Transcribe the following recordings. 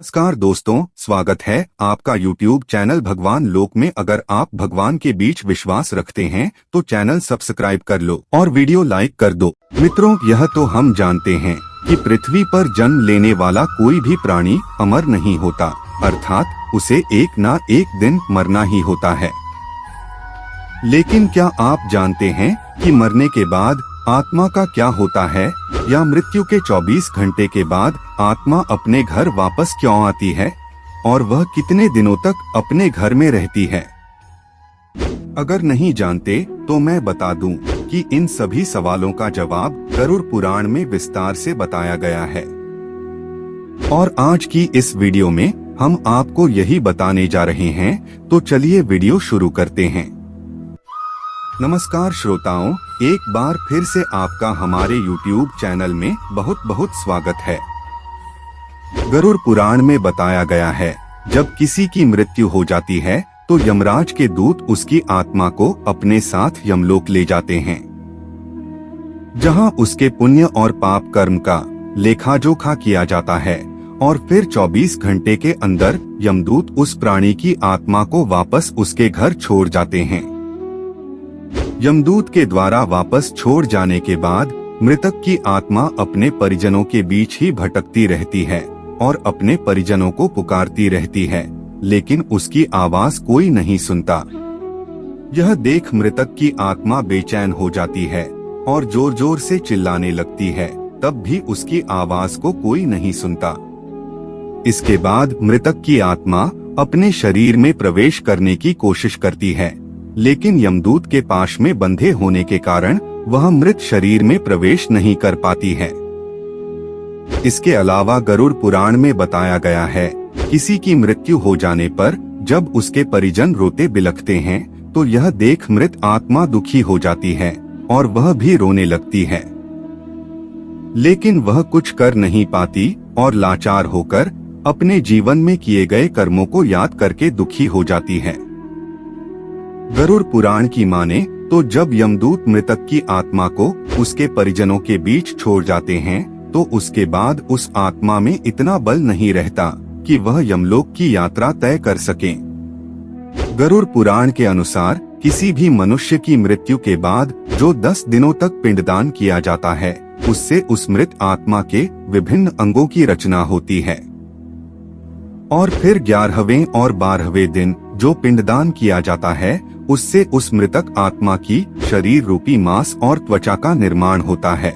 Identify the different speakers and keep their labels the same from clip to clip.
Speaker 1: नमस्कार दोस्तों, स्वागत है आपका YouTube चैनल भगवान लोक में। अगर आप भगवान के बीच विश्वास रखते हैं तो चैनल सब्सक्राइब कर लो और वीडियो लाइक कर दो। मित्रों, यह तो हम जानते हैं कि पृथ्वी पर जन्म लेने वाला कोई भी प्राणी अमर नहीं होता, अर्थात उसे एक ना एक दिन मरना ही होता है। लेकिन क्या आप जानते हैं कि मरने के बाद आत्मा का क्या होता है, या मृत्यु के 24 घंटे के बाद आत्मा अपने घर वापस क्यों आती है और वह कितने दिनों तक अपने घर में रहती है? अगर नहीं जानते तो मैं बता दूं कि इन सभी सवालों का जवाब गरुड़ पुराण में विस्तार से बताया गया है। और आज की इस वीडियो में हम आपको यही बताने जा रहे हैं, तो चलिए वीडियो शुरू करते हैं। नमस्कार श्रोताओं, एक बार फिर से आपका हमारे YouTube चैनल में बहुत बहुत स्वागत है। गरुड़ पुराण में बताया गया है, जब किसी की मृत्यु हो जाती है तो यमराज के दूत उसकी आत्मा को अपने साथ यमलोक ले जाते हैं, जहां उसके पुण्य और पाप कर्म का लेखा जोखा किया जाता है। और फिर 24 घंटे के अंदर यमदूत उस प्राणी की आत्मा को वापस उसके घर छोड़ जाते हैं। यमदूत के द्वारा वापस छोड़ जाने के बाद मृतक की आत्मा अपने परिजनों के बीच ही भटकती रहती है और अपने परिजनों को पुकारती रहती है, लेकिन उसकी आवाज कोई नहीं सुनता। यह देख मृतक की आत्मा बेचैन हो जाती है और जोर जोर से चिल्लाने लगती है, तब भी उसकी आवाज को कोई नहीं सुनता। इसके बाद मृतक की आत्मा अपने शरीर में प्रवेश करने की कोशिश करती है, लेकिन यमदूत के पाश में बंधे होने के कारण वह मृत शरीर में प्रवेश नहीं कर पाती है। इसके अलावा गरुड़ पुराण में बताया गया है, किसी की मृत्यु हो जाने पर जब उसके परिजन रोते बिलखते हैं तो यह देख मृत आत्मा दुखी हो जाती है और वह भी रोने लगती है, लेकिन वह कुछ कर नहीं पाती और लाचार होकर अपने जीवन में किए गए कर्मों को याद करके दुखी हो जाती है। गरुड़ पुराण की माने तो जब यमदूत मृतक की आत्मा को उसके परिजनों के बीच छोड़ जाते हैं तो उसके बाद उस आत्मा में इतना बल नहीं रहता कि वह यमलोक की यात्रा तय कर सके। गरुड़ पुराण के अनुसार किसी भी मनुष्य की मृत्यु के बाद जो 10 दिनों तक पिंडदान किया जाता है, उससे उस मृत आत्मा के विभिन्न अंगों की रचना होती है। और फिर 11वें और 12वें दिन जो पिंडदान किया जाता है, उससे उस मृतक आत्मा की शरीर रूपी मांस और त्वचा का निर्माण होता है।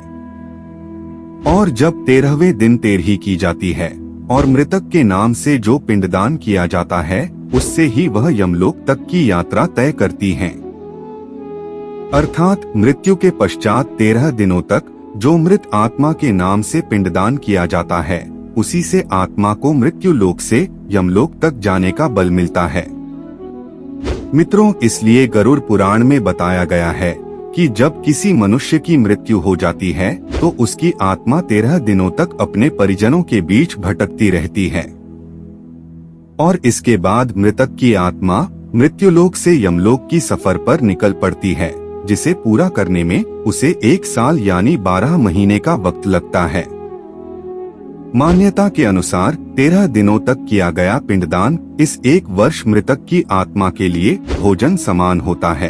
Speaker 1: और जब 13वें दिन तेरही की जाती है और मृतक के नाम से जो पिंडदान किया जाता है, उससे ही वह यमलोक तक की यात्रा तय करती हैं। अर्थात मृत्यु के पश्चात 13 दिनों तक जो मृत आत्मा के नाम से पिंडदान किया जाता है, उसी से आत्मा को मृत्यु लोक से यमलोक तक जाने का बल मिलता है। मित्रों, इसलिए गरुड़ पुराण में बताया गया है कि जब किसी मनुष्य की मृत्यु हो जाती है तो उसकी आत्मा 13 दिनों तक अपने परिजनों के बीच भटकती रहती है और इसके बाद मृतक की आत्मा मृत्युलोक से यमलोक की सफर पर निकल पड़ती है, जिसे पूरा करने में उसे 1 साल यानी 12 महीने का वक्त लगता है। मान्यता के अनुसार 13 दिनों तक किया गया पिंडदान इस 1 वर्ष मृतक की आत्मा के लिए भोजन समान होता है।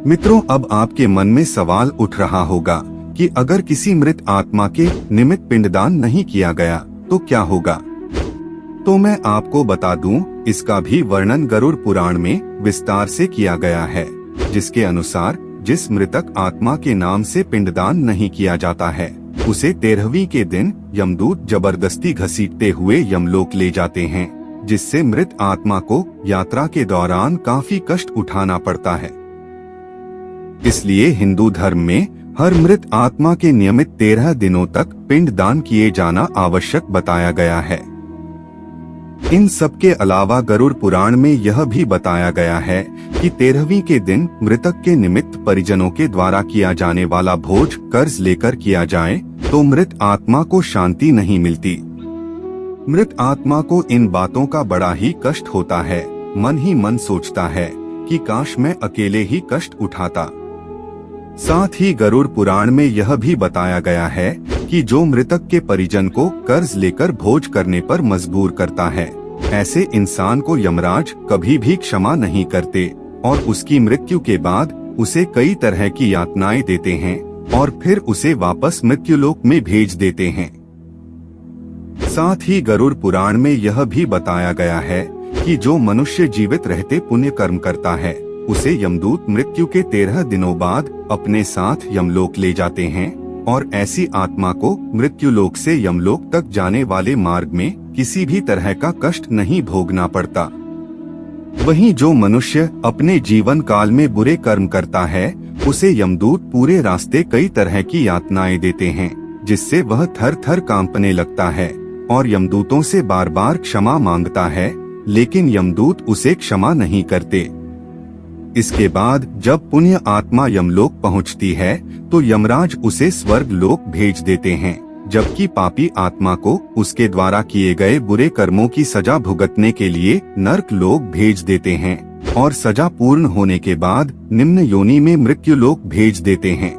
Speaker 1: मित्रों, अब आपके मन में सवाल उठ रहा होगा कि अगर किसी मृत आत्मा के निमित्त पिंडदान नहीं किया गया तो क्या होगा? तो मैं आपको बता दूं, इसका भी वर्णन गरुड़ पुराण में विस्तार से किया गया है, जिसके अनुसार जिस मृतक आत्मा के नाम से पिंडदान नहीं किया जाता है, उसे 13वीं के दिन यमदूत जबरदस्ती घसीटते हुए यमलोक ले जाते हैं, जिससे मृत आत्मा को यात्रा के दौरान काफी कष्ट उठाना पड़ता है। इसलिए हिंदू धर्म में हर मृत आत्मा के नियमित 13 दिनों तक पिंडदान किए जाना आवश्यक बताया गया है। इन सब के अलावा गरुड़ पुराण में यह भी बताया गया है कि 13वीं के दिन मृतक के निमित्त परिजनों के द्वारा किया जाने वाला भोज कर्ज लेकर किया जाए तो मृत आत्मा को शांति नहीं मिलती। मृत आत्मा को इन बातों का बड़ा ही कष्ट होता है, मन ही मन सोचता है कि काश मैं अकेले ही कष्ट उठाता। साथ ही गरुड़ पुराण में यह भी बताया गया है कि जो मृतक के परिजन को कर्ज लेकर भोज करने पर मजबूर करता है, ऐसे इंसान को यमराज कभी भी क्षमा नहीं करते और उसकी मृत्यु के बाद उसे कई तरह की यातनाएं देते हैं और फिर उसे वापस मृत्युलोक में भेज देते हैं। साथ ही गरुड़ पुराण में यह भी बताया गया है कि जो मनुष्य जीवित रहते पुण्य कर्म करता है, उसे यमदूत मृत्यु के 13 दिनों बाद अपने साथ यमलोक ले जाते हैं और ऐसी आत्मा को मृत्युलोक से यमलोक तक जाने वाले मार्ग में किसी भी तरह का कष्ट नहीं भोगना पड़ता। वहीं जो मनुष्य अपने जीवन काल में बुरे कर्म करता है, उसे यमदूत पूरे रास्ते कई तरह की यातनाएं देते हैं, जिससे वह थर थर कांपने लगता है और यमदूतों से बार बार क्षमा मांगता है, लेकिन यमदूत उसे क्षमा नहीं करते। इसके बाद जब पुण्य आत्मा यमलोक पहुंचती है तो यमराज उसे स्वर्ग लोक भेज देते हैं, जबकि पापी आत्मा को उसके द्वारा किए गए बुरे कर्मों की सजा भुगतने के लिए नर्क लोक भेज देते हैं और सजा पूर्ण होने के बाद निम्न योनि में मृत्यु लोक भेज देते हैं।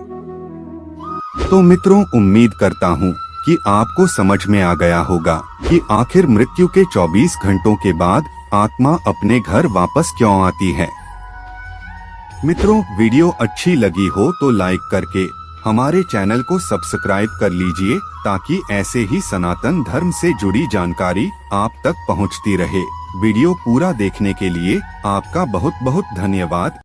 Speaker 1: तो मित्रों, उम्मीद करता हूँ कि आपको समझ में आ गया होगा कि आखिर मृत्यु के 24 घंटों के बाद आत्मा अपने घर वापस क्यों आती है। मित्रों, वीडियो अच्छी लगी हो तो लाइक करके हमारे चैनल को सब्सक्राइब कर लीजिए, ताकि ऐसे ही सनातन धर्म से जुड़ी जानकारी आप तक पहुंचती रहे। वीडियो पूरा देखने के लिए आपका बहुत बहुत धन्यवाद।